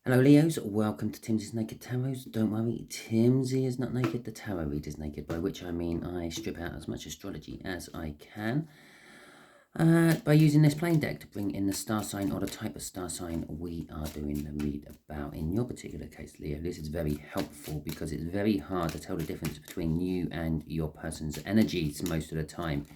Hello Leos, welcome to Timsy's Naked Tarot. Don't worry, Timsy is not naked, the tarot read is naked, by which I mean I strip out as much astrology as I can by using this plain deck to bring in the star sign or the type of star sign we are doing the read about. In your particular case, Leo, this is very helpful because it's very hard to tell the difference between you and your person's energies most of the time.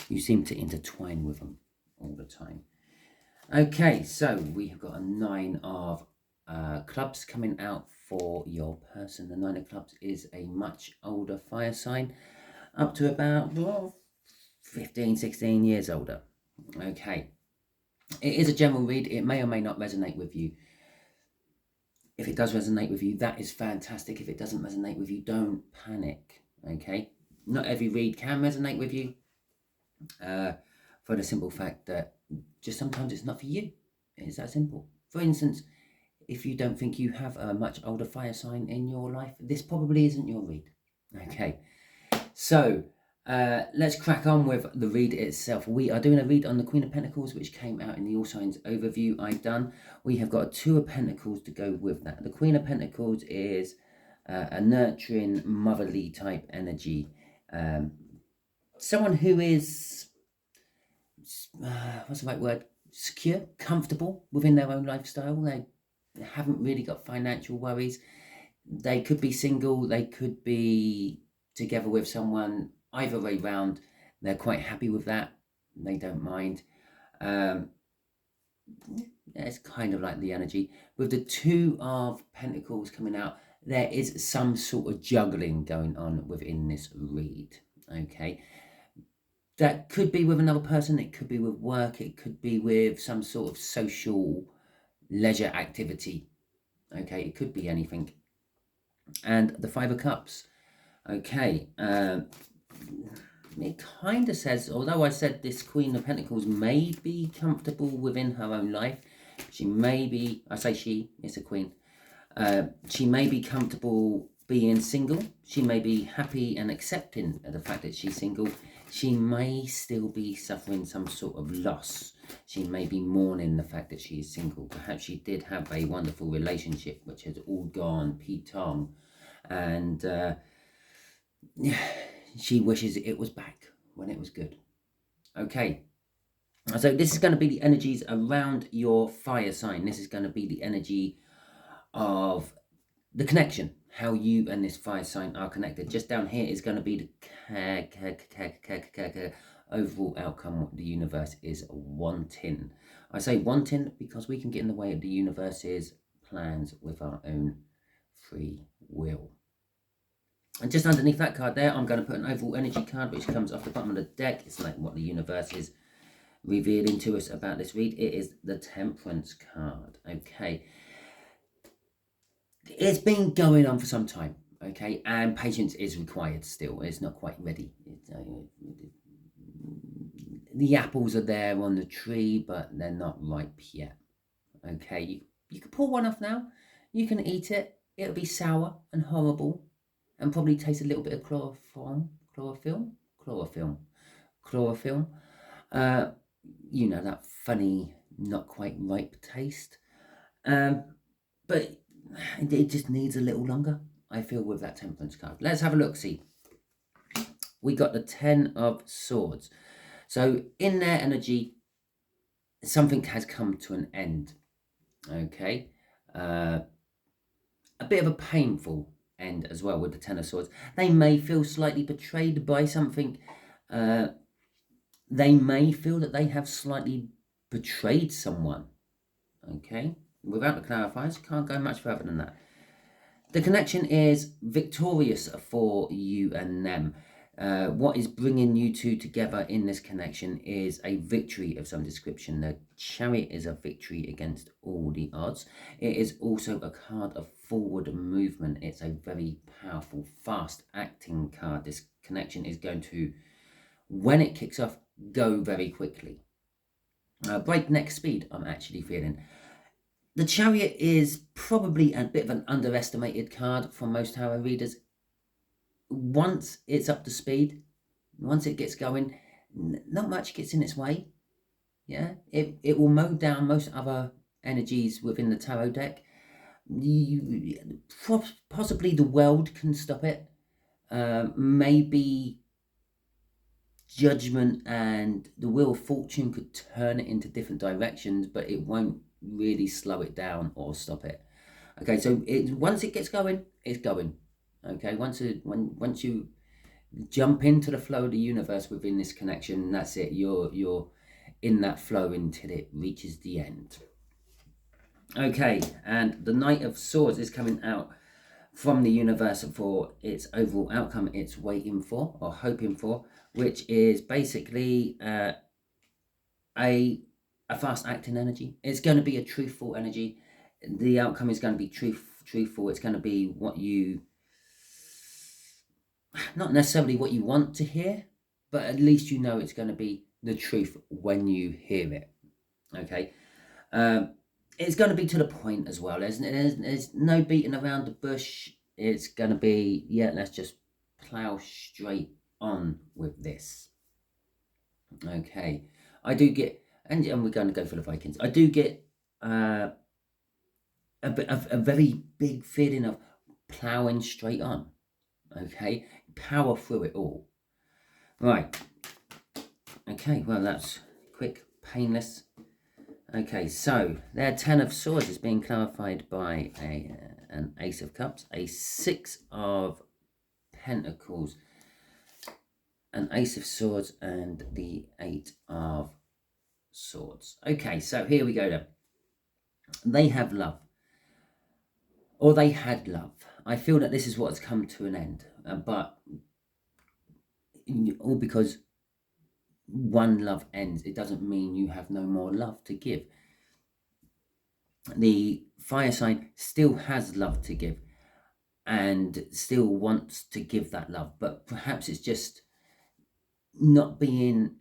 You seem to intertwine with them all the time. Okay, so we have got a 9 of clubs coming out for your person. The 9 of clubs is a much older fire sign, up to about 15, 16 years older. Okay, it is a general read. It may or may not resonate with you. If it does resonate with you, that is fantastic. If it doesn't resonate with you, don't panic. Okay, not every read can resonate with you for the simple fact that just sometimes it's not for you. It's that simple. For instance, if you don't think you have a much older fire sign in your life, this probably isn't your read. Okay, so let's crack on with the read itself. We are doing a read on the Queen of Pentacles, which came out in the All Signs overview I've done. We have got a 2 of Pentacles to go with that. The Queen of Pentacles is a nurturing, motherly type energy. Someone who is, what's the right word? Secure, comfortable within their own lifestyle. They haven't really got financial worries. They could be single, they could be together with someone, either way round. They're quite happy with that. They don't mind. It's kind of like the energy. With the 2 of Pentacles coming out, there is some sort of juggling going on within this read. Okay. That could be with another person, it could be with work, it could be with some sort of social leisure activity. Okay, it could be anything. And the 5 of Cups. Okay, it kind of says, although I said this Queen of Pentacles may be comfortable within her own life, she may be, I say she, it's a queen, she may be comfortable being single, she may be happy and accepting of the fact that she's single, she may still be suffering some sort of loss. She may be mourning the fact that she is single. Perhaps she did have a wonderful relationship which has all gone Pete-tong, and she wishes it was back when it was good. Okay, so this is going to be the energies around your fire sign. This is going to be the energy of the connection, how you and this fire sign are connected. Just down here is going to be the overall outcome, what the universe is wanting. I say wanting because we can get in the way of the universe's plans with our own free will. And just underneath that card there, I'm going to put an overall energy card which comes off the bottom of the deck. It's like what the universe is revealing to us about this read. It is the Temperance card. Okay, it's been going on for some time, okay, and patience is required still. It's not quite ready. The apples are there on the tree, but they're not ripe yet. Okay, you can pull one off now. You can eat it. It'll be sour and horrible and probably taste a little bit of chlorophyll. You know, that funny, not quite ripe taste. But it just needs a little longer, I feel, with that Temperance card. Let's have a look, see. We got the 10 of Swords. So in their energy, something has come to an end. Okay. A bit of a painful end as well with the 10 of Swords. They may feel slightly betrayed by something. They may feel that they have slightly betrayed someone. Okay. Without the clarifiers, can't go much further than that. The connection is victorious for you and them. What is bringing you two together in this connection is a victory of some description. The Chariot is a victory against all the odds. It is also a card of forward movement. It's a very powerful, fast acting card. This connection is going to, when it kicks off, go very quickly. Breakneck speed, I'm actually feeling. The Chariot is probably a bit of an underestimated card for most tarot readers. Once it's up to speed, once it gets going, not much gets in its way. Yeah, it will mow down most other energies within the tarot deck. Possibly the world can stop it. Maybe judgment and the wheel of fortune could turn it into different directions, but it won't really slow it down or stop it. Okay, so once it gets going, it's going. Okay, once you jump into the flow of the universe within this connection, that's it. You're in that flow until it reaches the end. Okay, and the Knight of Swords is coming out from the universe for its overall outcome it's waiting for or hoping for, which is basically a fast acting energy. It's going to be a truthful energy. The outcome is going to be truthful. It's going to be what you, not necessarily what you want to hear, but at least you know it's going to be the truth when you hear it. Okay. It's going to be to the point as well. There's no beating around the bush. It's going to be, yeah, let's just plow straight on with this. Okay. I do get, and we're going to go for the Vikings. I do get a very big feeling of plowing straight on. Okay. Power through it all. Right. Okay. Well, that's quick, painless. Okay, so their Ten of Swords is being clarified by an Ace of Cups, a Six of Pentacles, an Ace of Swords, and the Eight of Swords. Okay, so here we go then. They have love, or they had love. I feel that this is what's come to an end, but all because one love ends, it doesn't mean you have no more love to give. The fire sign still has love to give and still wants to give that love, but perhaps it's just not being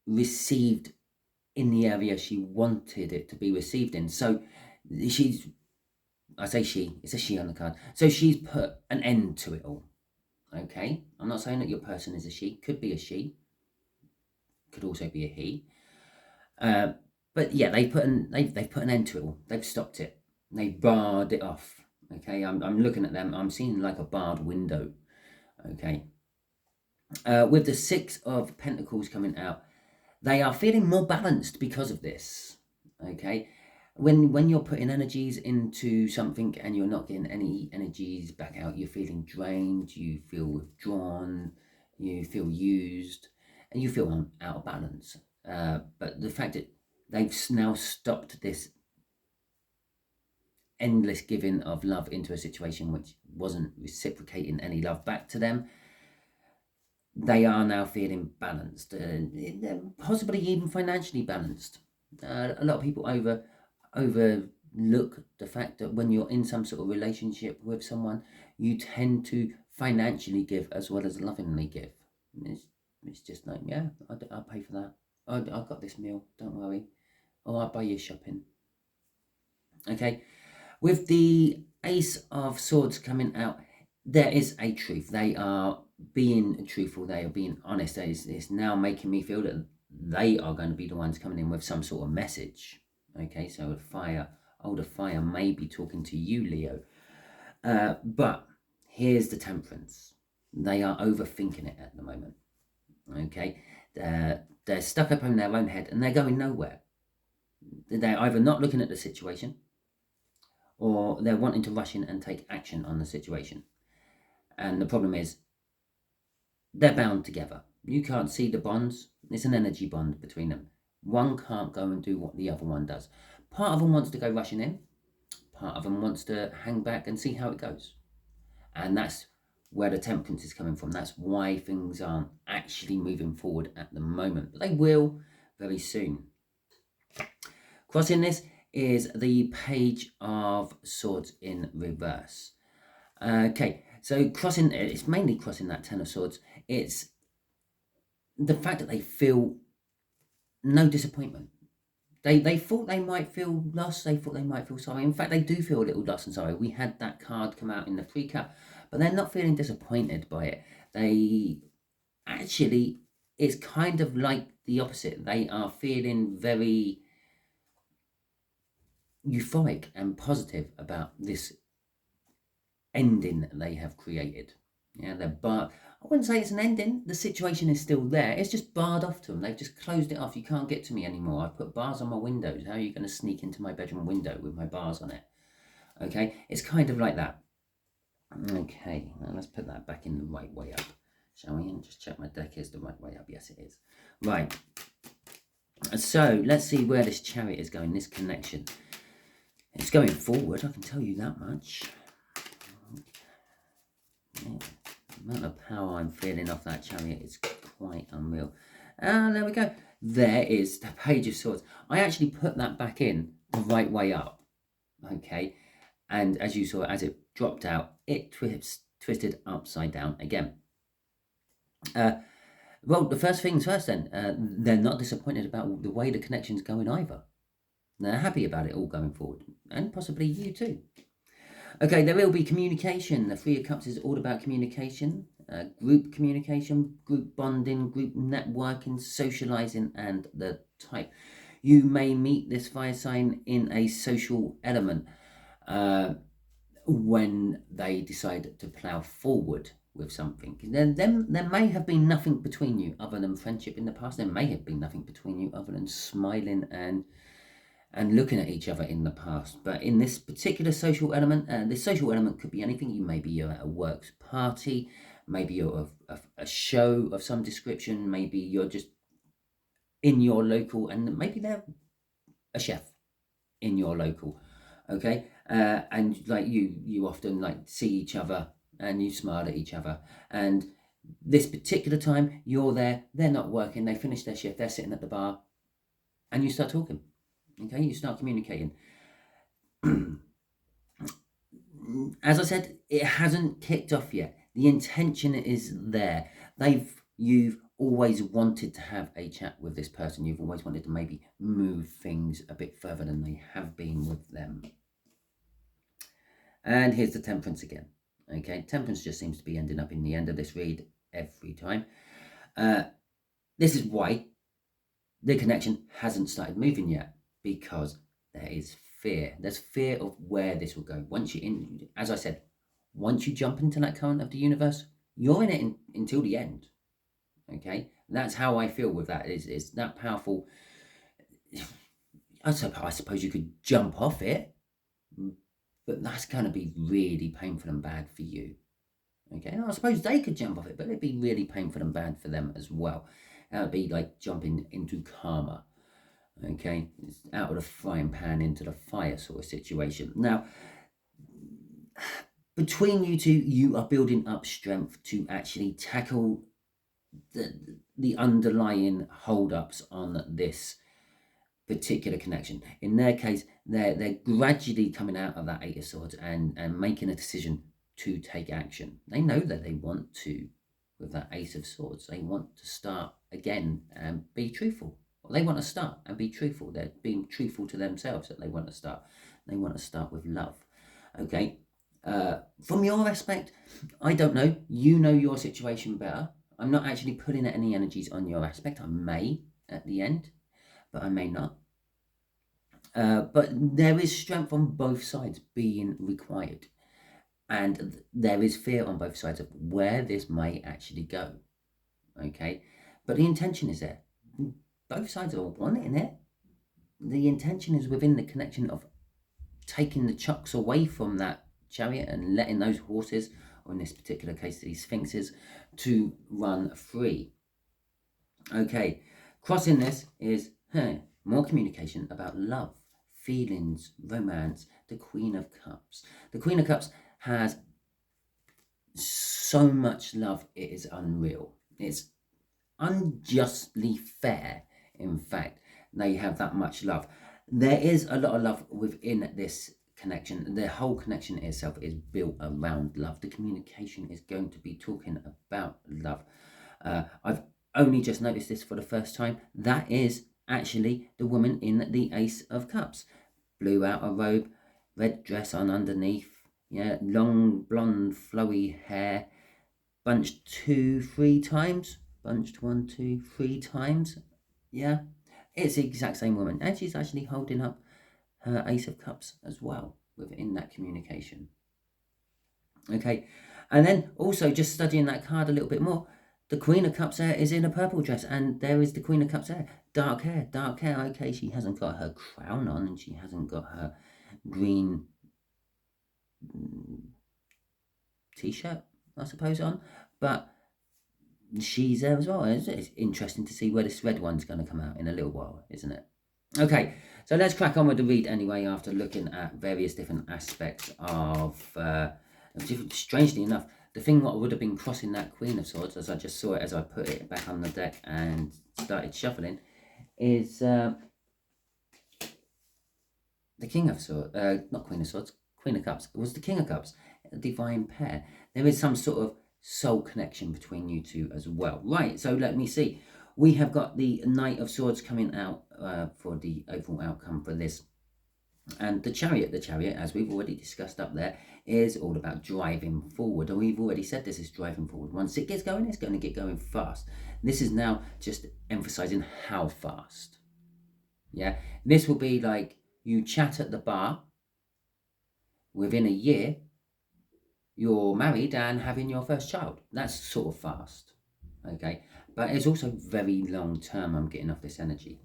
received in the area she wanted it to be received in. So she's, I say she, it's a she on the card, so she's put an end to it all. Okay, I'm not saying that your person is a she, could be a she, could also be a he, but yeah, they've put an end to it all. They've stopped it. They barred it off. Okay, I'm looking at them. I'm seeing like a barred window. Okay. With the Six of Pentacles coming out, they are feeling more balanced because of this. Okay. When you're putting energies into something and you're not getting any energies back out, you're feeling drained, you feel withdrawn, you feel used, and you feel out of balance. But the fact that they've now stopped this endless giving of love into a situation which wasn't reciprocating any love back to them, they are now feeling balanced, possibly even financially balanced. A lot of people overlook the fact that when you're in some sort of relationship with someone, you tend to financially give as well as lovingly give. It's just like, yeah, I'll pay for that. I've got this meal, don't worry. Or I'll buy you shopping. Okay, with the Ace of Swords coming out, there is a truth. They are being truthful. They are being honest. It's now making me feel that they are going to be the ones coming in with some sort of message. Okay, so the fire may be talking to you, Leo. But here's the Temperance. They are overthinking it at the moment. Okay, they're stuck up in their own head and they're going nowhere. They're either not looking at the situation or they're wanting to rush in and take action on the situation. And the problem is, they're bound together. You can't see the bonds. It's an energy bond between them. One can't go and do what the other one does. Part of them wants to go rushing in. Part of them wants to hang back and see how it goes. And that's where the Temperance is coming from. That's why things aren't actually moving forward at the moment. But they will very soon. Crossing this is the Page of Swords in reverse. Okay, so crossing, it's mainly crossing that Ten of Swords. It's the fact that they feel no disappointment. They thought they might feel lost. They thought they might feel sorry. In fact, they do feel a little lost and sorry. We had that card come out in the pre-cut, but they're not feeling disappointed by it. They actually, it's kind of like the opposite. They are feeling very euphoric and positive about this ending that they have created. Yeah, they're barred. I wouldn't say it's an ending. The situation is still there. It's just barred off to them. They've just closed it off. You can't get to me anymore. I've put bars on my windows. How are you going to sneak into my bedroom window with my bars on it? Okay, it's kind of like that. Okay, now let's put that back in the right way up, shall we? And just check my deck is the right way up. Yes, it is. Right. So let's see where this Chariot is going, this connection. It's going forward, I can tell you that much. Yeah. The amount of power I'm feeling off that Chariot is quite unreal. And there we go. There is the Page of Swords. I actually put that back in the right way up. Okay. And as you saw, as it dropped out, it twisted upside down again. Well, the first things first then, they're not disappointed about the way the connection's going either. They're happy about it all going forward. And possibly you too. Okay, there will be communication. The Three of Cups is all about communication, group communication, group bonding, group networking, socializing, and the type. You may meet this fire sign in a social element when they decide to plow forward with something. Then there may have been nothing between you other than friendship in the past. There may have been nothing between you other than smiling and looking at each other in the past. But in this particular social element, this social element could be anything. Maybe you're at a works party, maybe you're a show of some description, maybe you're just in your local, and maybe they're a chef in your local, okay? And like you often like see each other and you smile at each other. And this particular time you're there, they're not working, they finish their shift, they're sitting at the bar, and you start talking. Okay, you start communicating. As I said, it hasn't kicked off yet. The intention is there. You've always wanted to have a chat with this person. You've always wanted to maybe move things a bit further than they have been with them. And here's the Temperance again. Okay, Temperance just seems to be ending up in the end of this read every time. This is why the connection hasn't started moving yet, because there is fear. There's fear of where this will go. Once you're in, as I said, once you jump into that current of the universe, you're in it until the end. Okay, that's how I feel with that. It's that powerful. I suppose you could jump off it, but that's going to be really painful and bad for you. Okay, and I suppose they could jump off it, but it'd be really painful and bad for them as well. That would be like jumping into karma. Okay, it's out of the frying pan into the fire sort of situation. Now, between you two, you are building up strength to actually tackle the underlying hold-ups on this particular connection. In their case, they're gradually coming out of that Eight of Swords and making a decision to take action. They know that they want to, with that Ace of Swords, they want to start again and be truthful. Well, they want to start and be truthful. They're being truthful to themselves that they want to start. They want to start with love. Okay. From your aspect, I don't know. You know your situation better. I'm not actually putting any energies on your aspect. I may at the end, but I may not. But there is strength on both sides being required. And there is fear on both sides of where this may actually go. Okay. But the intention is there. Both sides are wanting it. The intention is within the connection of taking the chucks away from that chariot and letting those horses, or in this particular case, these sphinxes, to run free. Okay, crossing this is more communication about love, feelings, romance, the Queen of Cups. The Queen of Cups has so much love, it is unreal. It's unjustly fair, in fact, they have that much love. There is a lot of love within this connection. The whole connection itself is built around love. The communication is going to be talking about love. I've only just noticed this for the first time. That is actually the woman in the Ace of Cups. Blue outer robe, red dress on underneath, yeah, long blonde flowy hair, bunched 2-3 times, bunched 1-2-3 times, yeah. It's the exact same woman, and she's actually holding up her Ace of Cups as well within that communication. Okay, and then also just studying that card a little bit more, the Queen of Cups there is in a purple dress, and there is the Queen of Cups there. Dark hair, dark hair. Okay, she hasn't got her crown on, and she hasn't got her green t-shirt, I suppose, on, but she's there as well. It's interesting to see where this red one's going to come out in a little while, isn't it? Okay, so let's crack on with the read anyway, after looking at various different aspects of, strangely enough, the thing what would have been crossing that Queen of Swords, as I just saw it as I put it back on the deck and started shuffling, is the King of Swords, not Queen of Swords, Queen of Cups. It was the King of Cups, a divine pair. There is some sort of soul connection between you two as well. Right, so let me see. We have got the Knight of Swords coming out for the overall outcome for this. And the Chariot, as we've already discussed up there, is all about driving forward. And we've already said this is driving forward. Once it gets going, it's going to get going fast. This is now just emphasizing how fast. Yeah, this will be like you chat at the bar. Within a year, you're married and having your first child. That's sort of fast. Okay, but it's also very long term. I'm getting off this energy.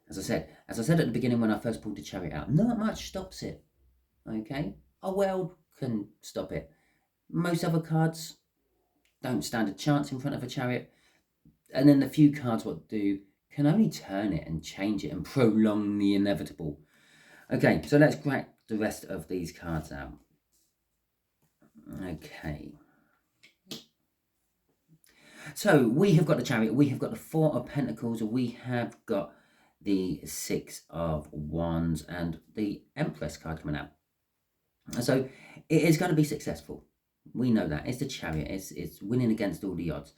As I said at the beginning when I first pulled the Chariot out, not much stops it. Okay, a world can stop it. Most other cards don't stand a chance in front of a Chariot, and then the few cards what do can only turn it and change it and prolong the inevitable. Okay, so let's crack the rest of these cards out. Okay. So we have got the Chariot, we have got the Four of Pentacles, we have got the Six of Wands, and the Empress card coming out. So it is going to be successful. We know that. It's the Chariot. It's winning against all the odds.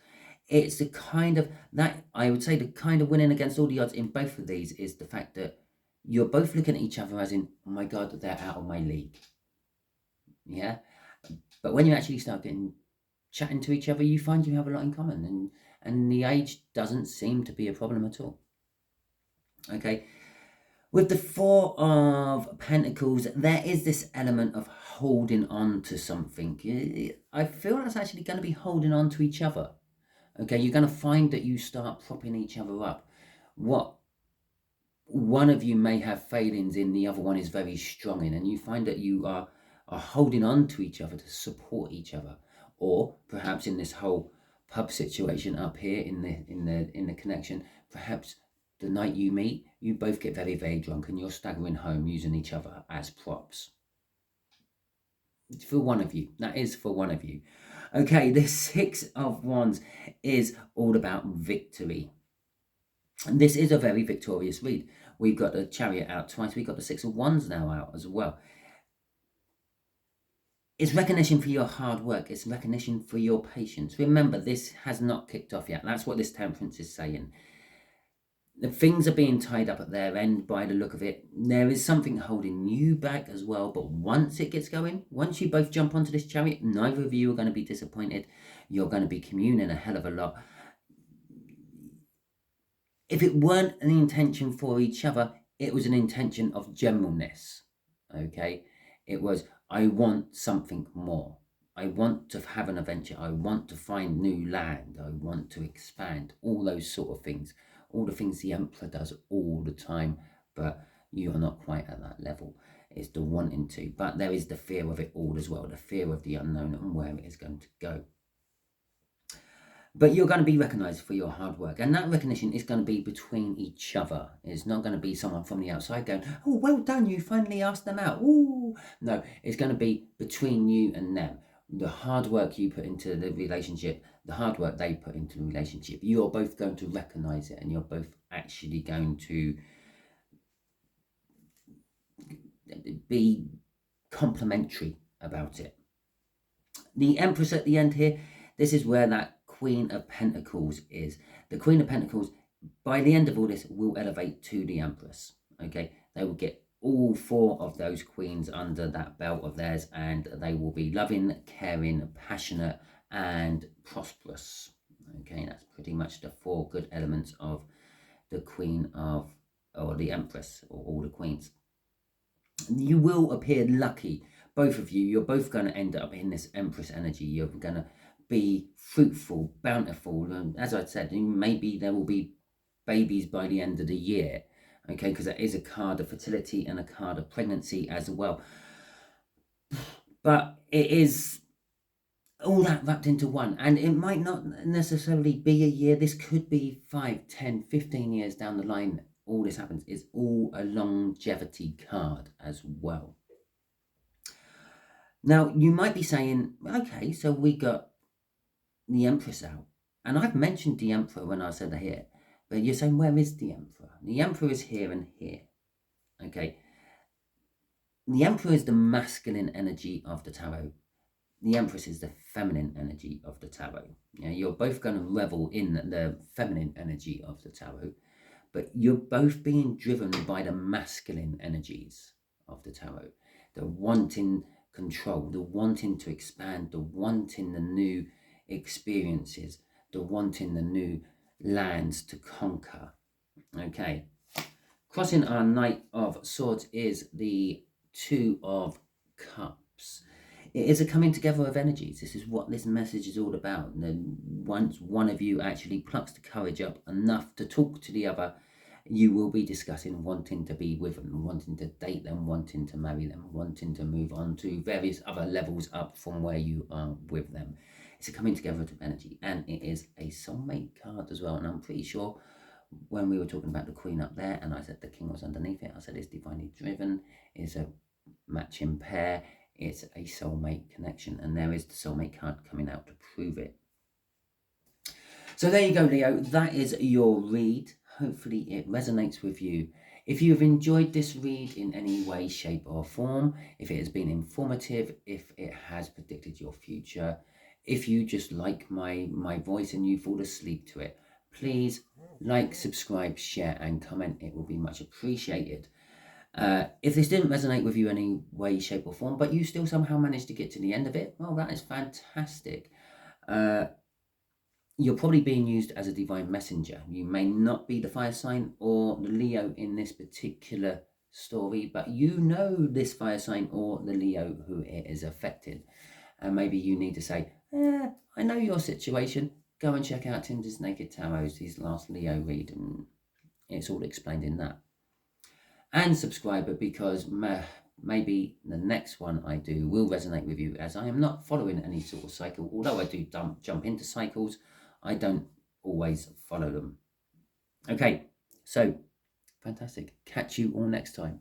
It's the kind of, that I would say the kind of winning against all the odds in both of these is the fact that you're both looking at each other as in, oh my God, they're out of my league. Yeah. But when you actually start chatting to each other, you find you have a lot in common, and the age doesn't seem to be a problem at all. Okay, with the Four of Pentacles, there is this element of holding on to something. I feel that's actually going to be holding on to each other. Okay, you're going to find that you start propping each other up. What one of you may have failings in, the other one is very strong in, and you find that you are holding on to each other to support each other. Or perhaps in this whole pub situation up here in the connection, perhaps the night you meet, you both get very, very drunk and you're staggering home using each other as props. It's for one of you. That is for one of you. Okay, the Six of Wands is all about victory. And this is a very victorious read. We've got the Chariot out twice. We've got the Six of Wands now out as well. It's recognition for your hard work. It's recognition for your patience. Remember, this has not kicked off yet. That's what this Temperance is saying. The things are being tied up at their end by the look of it. There is something holding you back as well. But once it gets going, once you both jump onto this Chariot, neither of you are going to be disappointed. You're going to be communing a hell of a lot. If it weren't an intention for each other, it was an intention of generalness. Okay? It was, I want something more. I want to have an adventure. I want to find new land. I want to expand. All those sort of things. All the things the Emperor does all the time. But you are not quite at that level. It's the wanting to. But there is the fear of it all as well. The fear of the unknown and where it is going to go. But you're going to be recognised for your hard work. And that recognition is going to be between each other. It's not going to be someone from the outside going, oh, well done, you finally asked them out. Ooh. No, it's going to be between you and them. The hard work you put into the relationship, the hard work they put into the relationship, you're both going to recognise it, and you're both actually going to be complimentary about it. The Empress at the end here, this is where that Queen of Pentacles is. The Queen of Pentacles, by the end of all this, will elevate to the Empress. Okay, they will get all four of those queens under that belt of theirs, and they will be loving, caring, passionate, and prosperous. Okay, that's pretty much the four good elements of the Queen of, or the Empress, or all the queens. You will appear lucky. Both of you, you're both going to end up in this Empress energy. You're going to be fruitful, bountiful. And as I said, maybe there will be babies by the end of the year. Okay, because that is a card of fertility and a card of pregnancy as well. But it is all that wrapped into one, and it might not necessarily be a year. This could be 5, 10, 15 years down the line. All this happens. Is all a longevity card as well. Now you might be saying, okay, so we got the Empress out, and I've mentioned the Emperor when I said here, but you're saying, where is the Emperor? The Emperor is here and here. Okay, the Emperor is the masculine energy of the tarot. The Empress is the feminine energy of the tarot. You're both going to revel in the feminine energy of the tarot, but you're both being driven by the masculine energies of the tarot. The wanting control, the wanting to expand, the wanting the new experiences, the wanting the new lands to conquer. Okay. Crossing our Knight of Swords is the Two of Cups. It is a coming together of energies. This is what this message is all about. And then once one of you actually plucks the courage up enough to talk to the other, you will be discussing wanting to be with them, wanting to date them, wanting to marry them, wanting to move on to various other levels up from where you are with them. It's a coming together of energy, and it is a soulmate card as well. And I'm pretty sure when we were talking about the Queen up there, and I said the King was underneath it, I said it's divinely driven, it's a matching pair, it's a soulmate connection, and there is the soulmate card coming out to prove it. So there you go, Leo. That is your read. Hopefully it resonates with you. If you have enjoyed this read in any way, shape or form, if it has been informative, if it has predicted your future, if you just like my voice and you fall asleep to it, please like, subscribe, share and comment. It will be much appreciated. If this didn't resonate with you in any way, shape or form, but you still somehow managed to get to the end of it, well, that is fantastic. You're probably being used as a divine messenger. You may not be the fire sign or the Leo in this particular story, but you know this fire sign or the Leo who it is affected. And maybe you need to say, I know your situation. Go and check out Timsy Naked Tarot, his last Leo read, and it's all explained in that. And subscribe, because maybe the next one I do will resonate with you, as I am not following any sort of cycle. Although I do jump into cycles, I don't always follow them. Okay, so fantastic. Catch you all next time.